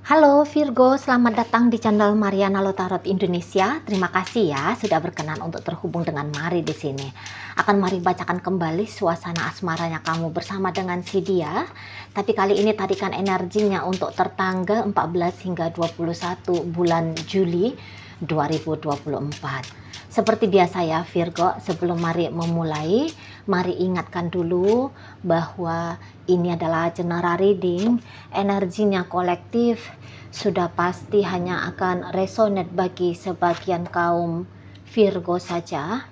Halo Virgo, selamat datang di channel Mariana Lotarot Indonesia. Terima kasih ya sudah berkenan untuk terhubung dengan Mari di sini. Akan Mari bacakan kembali suasana asmaranya kamu bersama dengan si dia. Tapi kali ini tarikan energinya untuk tertanggal 14 hingga 21 bulan Juli 2024. Seperti biasa ya Virgo, sebelum Mari memulai, Mari ingatkan dulu bahwa ini adalah general reading, energinya kolektif, sudah pasti hanya akan resonate bagi sebagian kaum Virgo saja,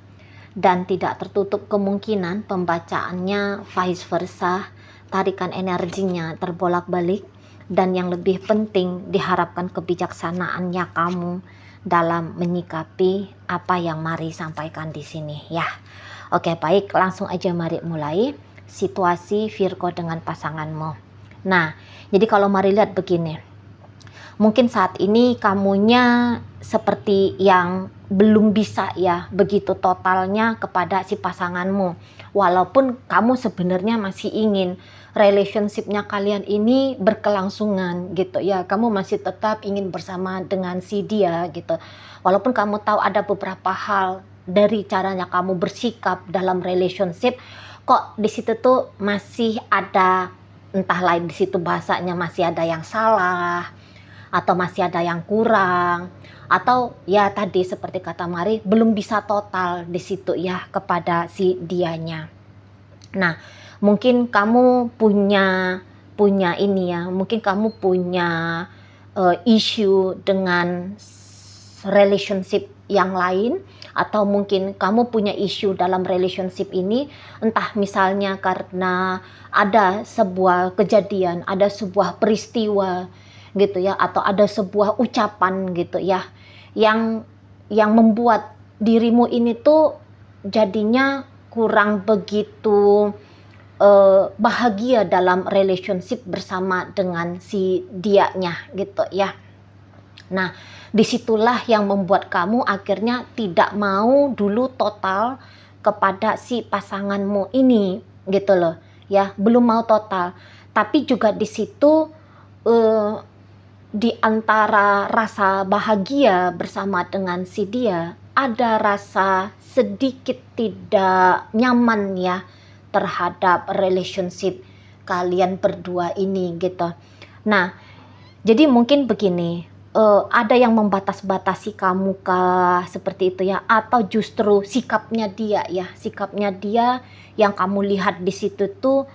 dan tidak tertutup kemungkinan pembacaannya vice versa, tarikan energinya terbolak-balik, dan yang lebih penting diharapkan kebijaksanaannya kamu dalam menyikapi apa yang Mari sampaikan di sini ya. Oke, baik, langsung aja Mari mulai situasi Virgo dengan pasanganmu. Nah, jadi kalau Mari lihat begini, mungkin saat ini kamunya seperti yang belum bisa ya begitu totalnya kepada si pasanganmu, walaupun kamu sebenarnya masih ingin relationshipnya kalian ini berkelangsungan gitu ya, kamu masih tetap ingin bersama dengan si dia gitu, walaupun kamu tahu ada beberapa hal dari caranya kamu bersikap dalam relationship, kok di situ tuh masih ada, entah lain di situ bahasanya masih ada yang salah atau masih ada yang kurang, atau ya tadi seperti kata Mari belum bisa total di situ ya kepada si dianya. Nah, mungkin kamu punya ini ya, mungkin kamu punya issue dengan relationship yang lain, atau mungkin kamu punya isu dalam relationship ini, entah misalnya karena ada sebuah kejadian, ada sebuah peristiwa gitu ya, atau ada sebuah ucapan gitu ya, yang membuat dirimu ini tuh jadinya kurang begitu bahagia dalam relationship bersama dengan si dianya gitu ya. Nah, disitulah yang membuat kamu akhirnya tidak mau dulu total kepada si pasanganmu ini gitu loh ya, belum mau total. Tapi juga di situ di antara rasa bahagia bersama dengan si dia, ada rasa sedikit tidak nyaman ya terhadap relationship kalian berdua ini gitu. Nah, jadi mungkin begini, ada yang membatas-batasi kamu kah seperti itu ya, atau justru sikapnya dia ya, sikapnya dia yang kamu lihat di situ tuh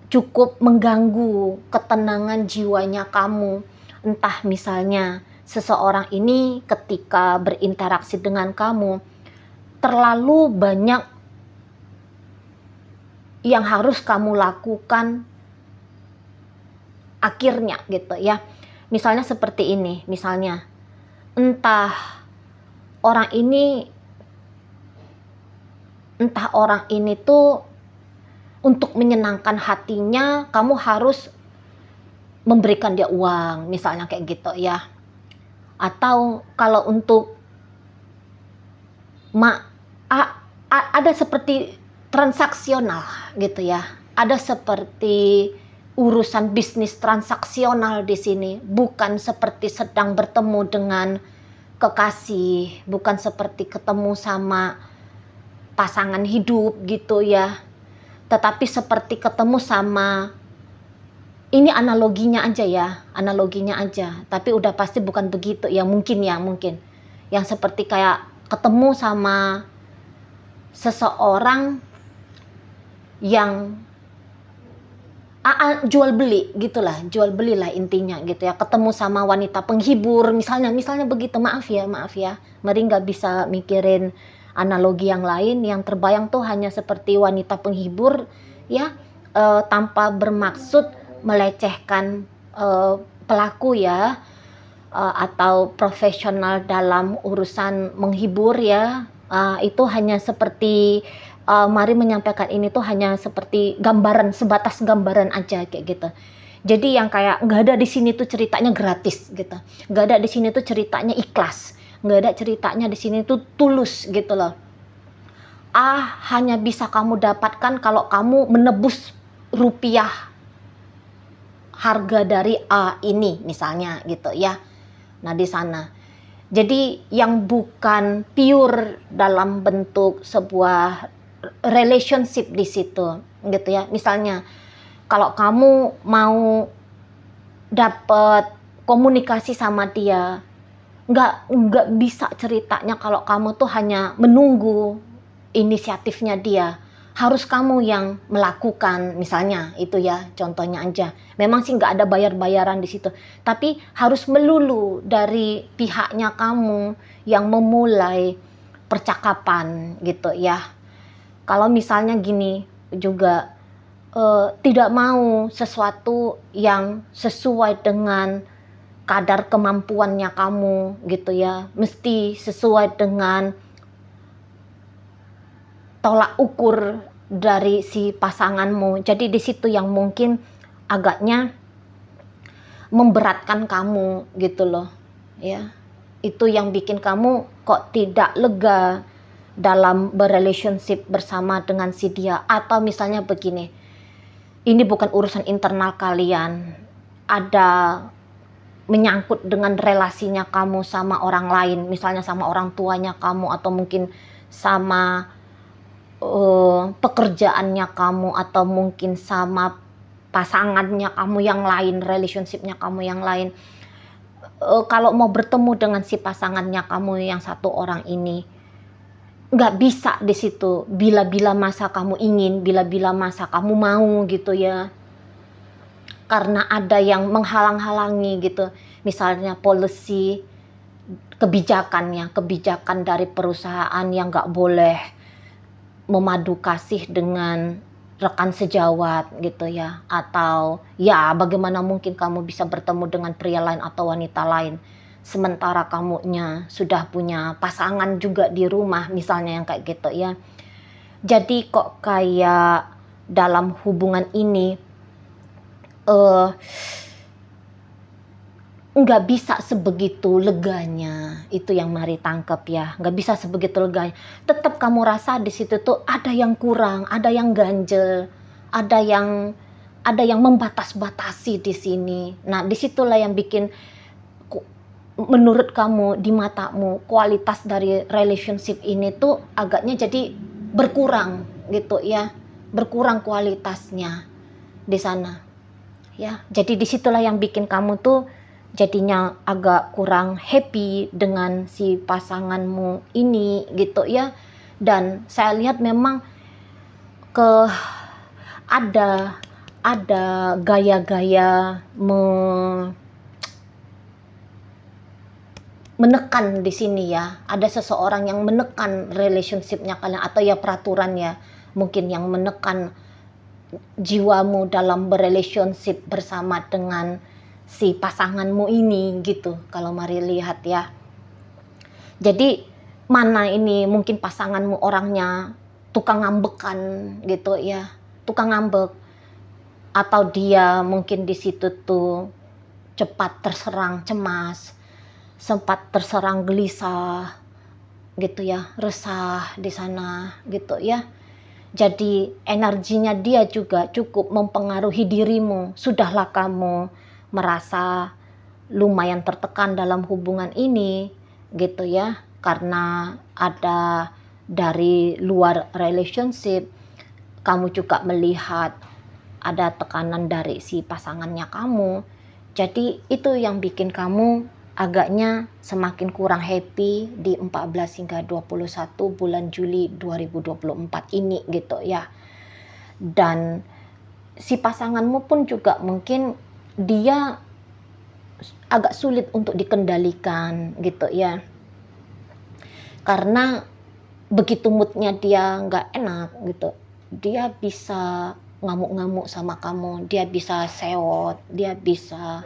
cukup mengganggu ketenangan jiwanya kamu. Entah misalnya seseorang ini ketika berinteraksi dengan kamu terlalu banyak yang harus kamu lakukan akhirnya gitu ya. Misalnya seperti ini, misalnya entah orang ini tuh untuk menyenangkan hatinya kamu harus memberikan dia uang, misalnya kayak gitu ya. Atau kalau untuk ada seperti transaksional gitu ya, ada seperti urusan bisnis transaksional di sini, bukan seperti sedang bertemu dengan kekasih, bukan seperti ketemu sama pasangan hidup gitu ya, tetapi seperti ketemu sama, ini analoginya aja ya, analoginya aja, tapi udah pasti bukan begitu ya, mungkin yang seperti kayak ketemu sama seseorang yang jual beli gitulah, jual belilah intinya gitu ya, ketemu sama wanita penghibur misalnya begitu. Maaf ya Mari nggak bisa mikirin analogi yang lain, yang terbayang tuh hanya seperti wanita penghibur ya, tanpa bermaksud melecehkan pelaku ya, atau profesional dalam urusan menghibur ya. Itu hanya seperti Mari menyampaikan ini tuh hanya seperti gambaran, sebatas gambaran aja kayak gitu. Jadi yang kayak nggak ada di sini tuh ceritanya gratis gitu, nggak ada di sini tuh ceritanya ikhlas, nggak ada ceritanya di sini tuh tulus gitu loh. Hanya bisa kamu dapatkan kalau kamu menebus rupiah harga dari A ini misalnya gitu ya. Nah di sana. Jadi yang bukan pure dalam bentuk sebuah relationship di situ gitu ya. Misalnya kalau kamu mau dapat komunikasi sama dia, nggak bisa ceritanya kalau kamu tuh hanya menunggu inisiatifnya dia. Harus kamu yang melakukan, misalnya itu ya contohnya aja. Memang sih nggak ada bayar-bayaran di situ, tapi harus melulu dari pihaknya kamu yang memulai percakapan gitu ya. Kalau misalnya gini juga, tidak mau sesuatu yang sesuai dengan kadar kemampuannya kamu gitu ya, mesti sesuai dengan tolak ukur dari si pasanganmu. Jadi di situ yang mungkin agaknya memberatkan kamu gitu loh ya. Itu yang bikin kamu kok tidak lega dalam berrelationship bersama dengan si dia. Atau misalnya begini, ini bukan urusan internal kalian, ada menyangkut dengan relasinya kamu sama orang lain, misalnya sama orang tuanya kamu, atau mungkin sama pekerjaannya kamu, atau mungkin sama pasangannya kamu yang lain, relationshipnya kamu yang lain. Kalau mau bertemu dengan si pasangannya kamu yang satu orang ini, nggak bisa di situ bila-bila masa kamu ingin, bila-bila masa kamu mau gitu ya. Karena ada yang menghalang-halangi gitu, misalnya policy, kebijakan dari perusahaan yang nggak boleh memadu kasih dengan rekan sejawat gitu ya. Atau ya bagaimana mungkin kamu bisa bertemu dengan pria lain atau wanita lain sementara kamunya sudah punya pasangan juga di rumah, misalnya yang kayak gitu ya. Jadi kok kayak dalam hubungan ini nggak bisa sebegitu leganya, itu yang mari tangkap ya, nggak bisa sebegitu leganya. Tetap kamu rasa di situ tuh ada yang kurang, ada yang ganjel, ada yang membatas-batasi di sini. Nah disitulah yang bikin menurut kamu, di matamu, kualitas dari relationship ini tuh agaknya jadi berkurang gitu ya, berkurang kualitasnya di sana ya. Jadi disitulah yang bikin kamu tuh jadinya agak kurang happy dengan si pasanganmu ini gitu ya. Dan saya lihat memang ada gaya-gaya menekan di sini ya. Ada seseorang yang menekan relationshipnya kalian, atau ya peraturan ya, mungkin yang menekan jiwamu dalam berrelationship bersama dengan si pasanganmu ini gitu, kalau mari lihat ya. Jadi mana ini mungkin pasanganmu orangnya tukang ngambekan gitu ya, tukang ngambek, atau dia mungkin di situ tuh cepat terserang cemas, sempat terserang gelisah gitu ya, resah di sana gitu ya. Jadi energinya dia juga cukup mempengaruhi dirimu. Sudahlah kamu merasa lumayan tertekan dalam hubungan ini gitu ya, karena ada dari luar relationship, kamu juga melihat ada tekanan dari si pasangannya kamu. Jadi itu yang bikin kamu agaknya semakin kurang happy di 14 hingga 21 bulan Juli 2024 ini gitu ya. Dan si pasanganmu pun juga mungkin dia agak sulit untuk dikendalikan gitu ya. Karena begitu moodnya dia nggak enak gitu, dia bisa ngamuk-ngamuk sama kamu, dia bisa sewot, dia bisa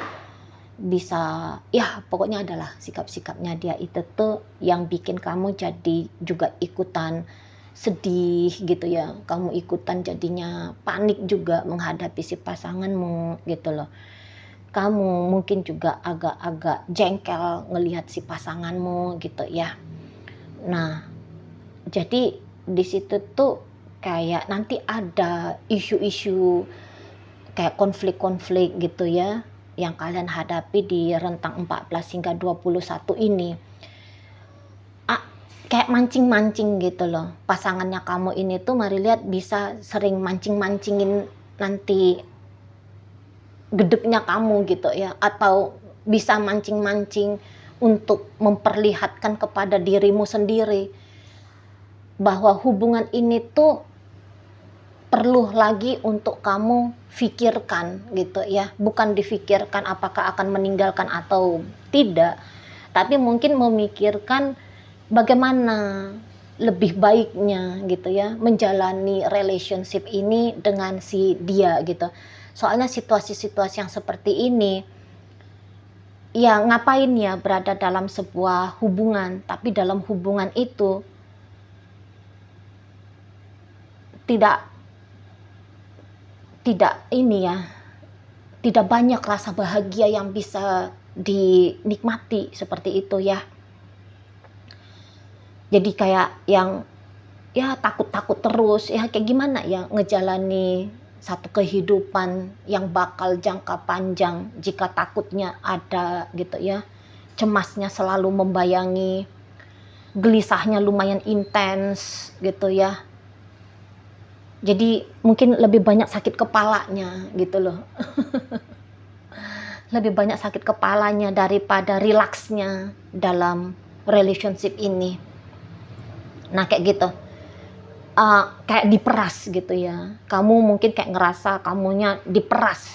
ya pokoknya adalah sikap-sikapnya dia itu tuh yang bikin kamu jadi juga ikutan sedih gitu ya. Kamu ikutan jadinya panik juga menghadapi si pasanganmu gitu loh. Kamu mungkin juga agak-agak jengkel ngelihat si pasanganmu gitu ya. Nah jadi di situ tuh kayak nanti ada isu-isu kayak konflik-konflik gitu ya, yang kalian hadapi di rentang 14 hingga 21 ini. Kayak mancing-mancing gitu loh. Pasangannya kamu ini tuh mari lihat bisa sering mancing-mancingin nanti gedeknya kamu gitu ya, atau bisa mancing-mancing untuk memperlihatkan kepada dirimu sendiri bahwa hubungan ini tuh perlu lagi untuk kamu pikirkan gitu ya. Bukan difikirkan apakah akan meninggalkan atau tidak, tapi mungkin memikirkan bagaimana lebih baiknya gitu ya menjalani relationship ini dengan si dia gitu. Soalnya situasi-situasi yang seperti ini ya ngapain ya berada dalam sebuah hubungan, tapi dalam hubungan itu tidak ini ya, tidak banyak rasa bahagia yang bisa dinikmati seperti itu ya. Jadi kayak yang ya takut-takut terus ya, kayak gimana ya ngejalani satu kehidupan yang bakal jangka panjang jika takutnya ada gitu ya, cemasnya selalu membayangi, gelisahnya lumayan intens gitu ya. Jadi mungkin lebih banyak sakit kepalanya gitu loh. Lebih banyak sakit kepalanya daripada rilaksnya dalam relationship ini. Nah kayak gitu, kayak diperas gitu ya. Kamu mungkin kayak ngerasa kamunya diperas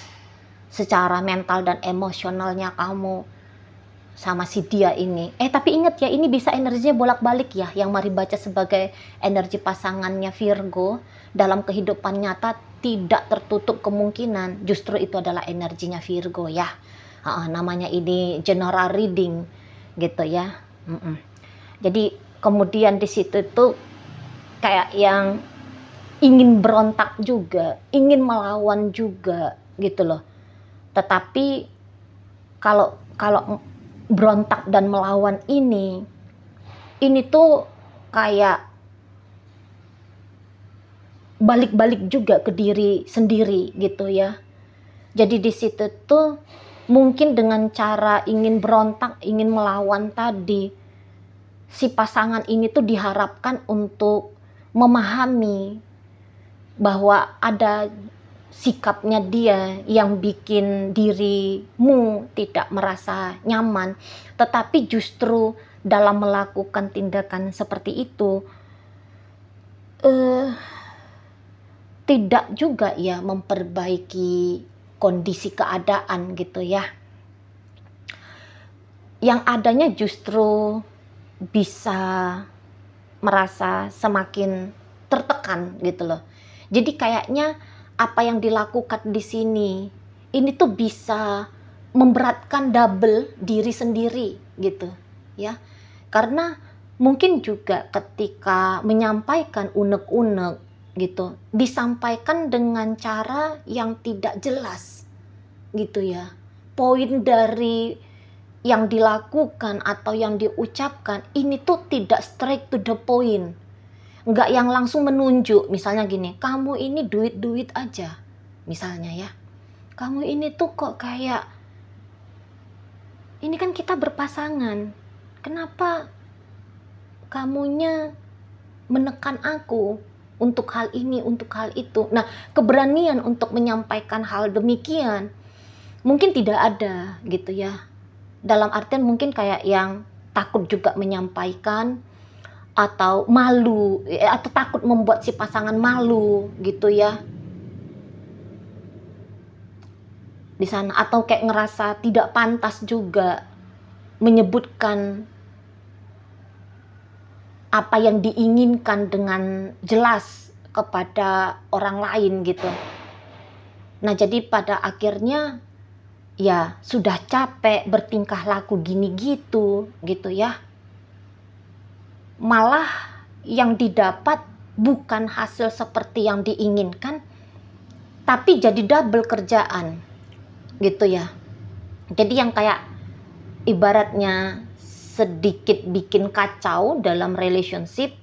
secara mental dan emosionalnya kamu sama si dia ini. Tapi ingat ya, ini bisa energinya bolak-balik ya, yang mari baca sebagai energi pasangannya Virgo dalam kehidupan nyata tidak tertutup kemungkinan justru itu adalah energinya Virgo ya. Namanya ini general reading gitu ya. Jadi kemudian di situ tuh kayak yang ingin berontak juga, ingin melawan juga gitu loh. Tetapi kalau berontak dan melawan ini tuh kayak balik-balik juga ke diri sendiri gitu ya. Jadi di situ tuh mungkin dengan cara ingin berontak, ingin melawan tadi, si pasangan ini tuh diharapkan untuk memahami bahwa ada sikapnya dia yang bikin dirimu tidak merasa nyaman, tetapi justru dalam melakukan tindakan seperti itu tidak juga ya memperbaiki kondisi keadaan gitu ya. Yang adanya justru bisa merasa semakin tertekan gitu loh. Jadi kayaknya apa yang dilakukan di sini ini tuh bisa memberatkan double diri sendiri gitu ya. Karena mungkin juga ketika menyampaikan unek-unek gitu, disampaikan dengan cara yang tidak jelas gitu ya. Poin dari yang dilakukan atau yang diucapkan ini tuh tidak straight to the point. Nggak yang langsung menunjuk, misalnya gini, kamu ini duit-duit aja, misalnya ya. Kamu ini tuh kok kayak, ini kan kita berpasangan, kenapa kamunya menekan aku untuk hal ini, untuk hal itu. Nah, keberanian untuk menyampaikan hal demikian mungkin tidak ada gitu ya. Dalam artian mungkin kayak yang takut juga menyampaikan, atau malu, atau takut membuat si pasangan malu gitu ya di sana, atau kayak ngerasa tidak pantas juga menyebutkan apa yang diinginkan dengan jelas kepada orang lain gitu. Nah jadi pada akhirnya ya sudah capek bertingkah laku gini gitu ya, malah yang didapat bukan hasil seperti yang diinginkan, tapi jadi double kerjaan gitu ya. Jadi yang kayak ibaratnya sedikit bikin kacau dalam relationship,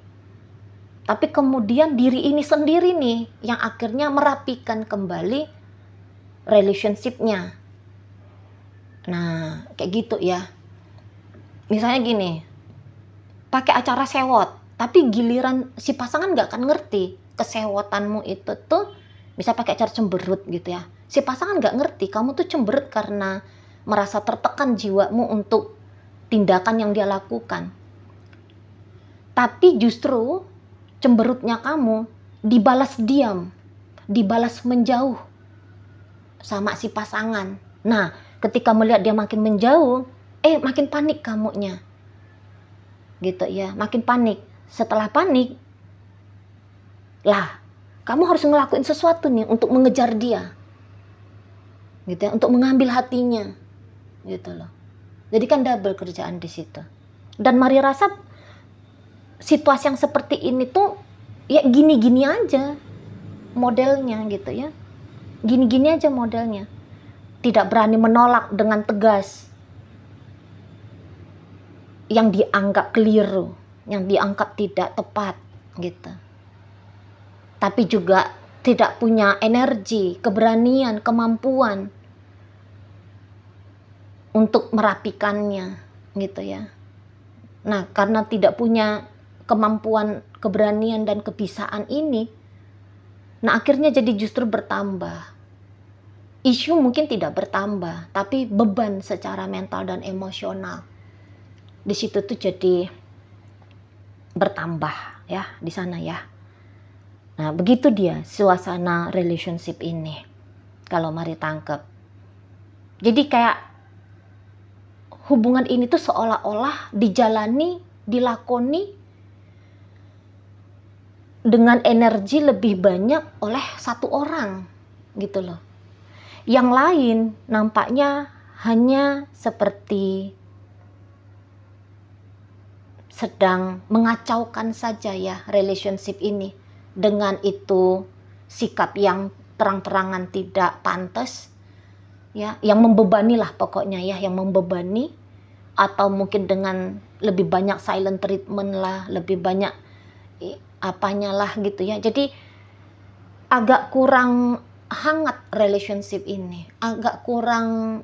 tapi kemudian diri ini sendiri nih yang akhirnya merapikan kembali relationship-nya. Nah, kayak gitu ya. Misalnya gini, pakai acara sewot, tapi giliran si pasangan nggak akan ngerti kesewotanmu itu tuh, bisa pakai acara cemberut gitu ya. Si pasangan nggak ngerti kamu tuh cemberut karena merasa tertekan jiwamu untuk tindakan yang dia lakukan. Tapi justru cemberutnya kamu dibalas diam, dibalas menjauh sama si pasangan. Nah, ketika melihat dia makin menjauh, makin panik kamunya. Gitu ya, makin panik. Setelah panik, lah, kamu harus ngelakuin sesuatu nih untuk mengejar dia. Gitu ya, untuk mengambil hatinya. Gitu loh. Jadi kan double kerjaan di situ. Dan Mari rasa situasi yang seperti ini tuh ya gini-gini aja modelnya gitu ya. Gini-gini aja modelnya. Tidak berani menolak dengan tegas yang dianggap keliru, yang dianggap tidak tepat gitu. Tapi juga tidak punya energi, keberanian, kemampuan untuk merapikannya gitu ya. Nah, karena tidak punya kemampuan, keberanian dan kebisaan ini, nah akhirnya jadi justru bertambah. Isu mungkin tidak bertambah, tapi beban secara mental dan emosional di situ tuh jadi bertambah ya di sana ya. Nah, begitu dia suasana relationship ini. Kalau Mari tangkep. Jadi kayak hubungan ini tuh seolah-olah dijalani, dilakoni dengan energi lebih banyak oleh satu orang gitu loh. Yang lain nampaknya hanya seperti sedang mengacaukan saja ya relationship ini. Dengan itu sikap yang terang-terangan tidak pantas ya, yang membebani lah pokoknya ya, yang membebani, atau mungkin dengan lebih banyak silent treatment lah, lebih banyak apanya lah gitu ya. Jadi agak kurang hangat relationship ini, agak kurang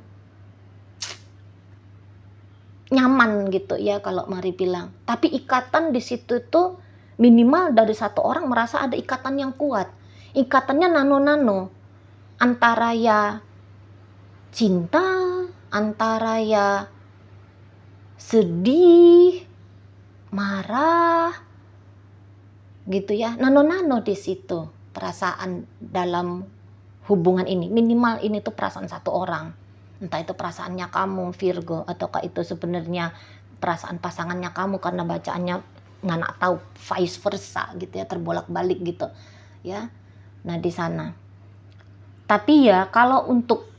nyaman gitu ya kalau Mari bilang. Tapi ikatan di situ tuh minimal dari satu orang merasa ada ikatan yang kuat. Ikatannya nano-nano. Antara ya cinta, antara ya sedih, marah, gitu ya. Nano-nano di situ perasaan dalam hubungan ini. Minimal ini tuh perasaan satu orang. Entah itu perasaannya kamu Virgo, ataukah itu sebenarnya perasaan pasangannya kamu karena bacaannya nggak tahu vice versa gitu ya, terbolak-balik gitu ya. Nah di sana. Tapi ya kalau untuk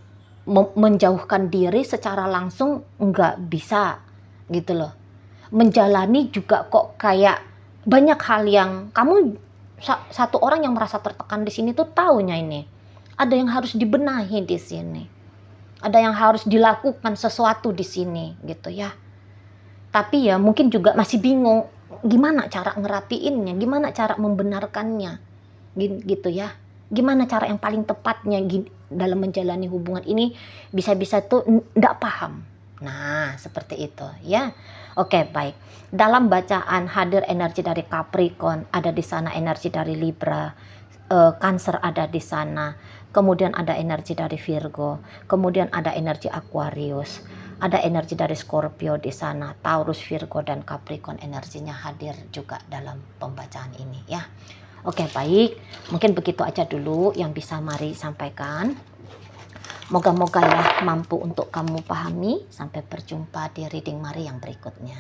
menjauhkan diri secara langsung nggak bisa gitu loh. Menjalani juga kok kayak banyak hal yang kamu, satu orang yang merasa tertekan di sini tuh taunya ini ada yang harus dibenahi di sini. Ada yang harus dilakukan sesuatu di sini gitu ya. Tapi ya mungkin juga masih bingung gimana cara ngerapiinnya, gimana cara membenarkannya gitu ya. Gimana cara yang paling tepatnya dalam menjalani hubungan ini, bisa-bisa tuh enggak paham. Nah, seperti itu ya. Oke, baik. Dalam bacaan hadir energi dari Capricorn, ada di sana energi dari Libra, Cancer ada di sana. Kemudian ada energi dari Virgo, kemudian ada energi Aquarius, ada energi dari Scorpio di sana, Taurus, Virgo, dan Capricorn energinya hadir juga dalam pembacaan ini ya. Oke, baik. Mungkin begitu aja dulu yang bisa Mari sampaikan. Moga-moga ya mampu untuk kamu pahami. Sampai berjumpa di reading Mari yang berikutnya.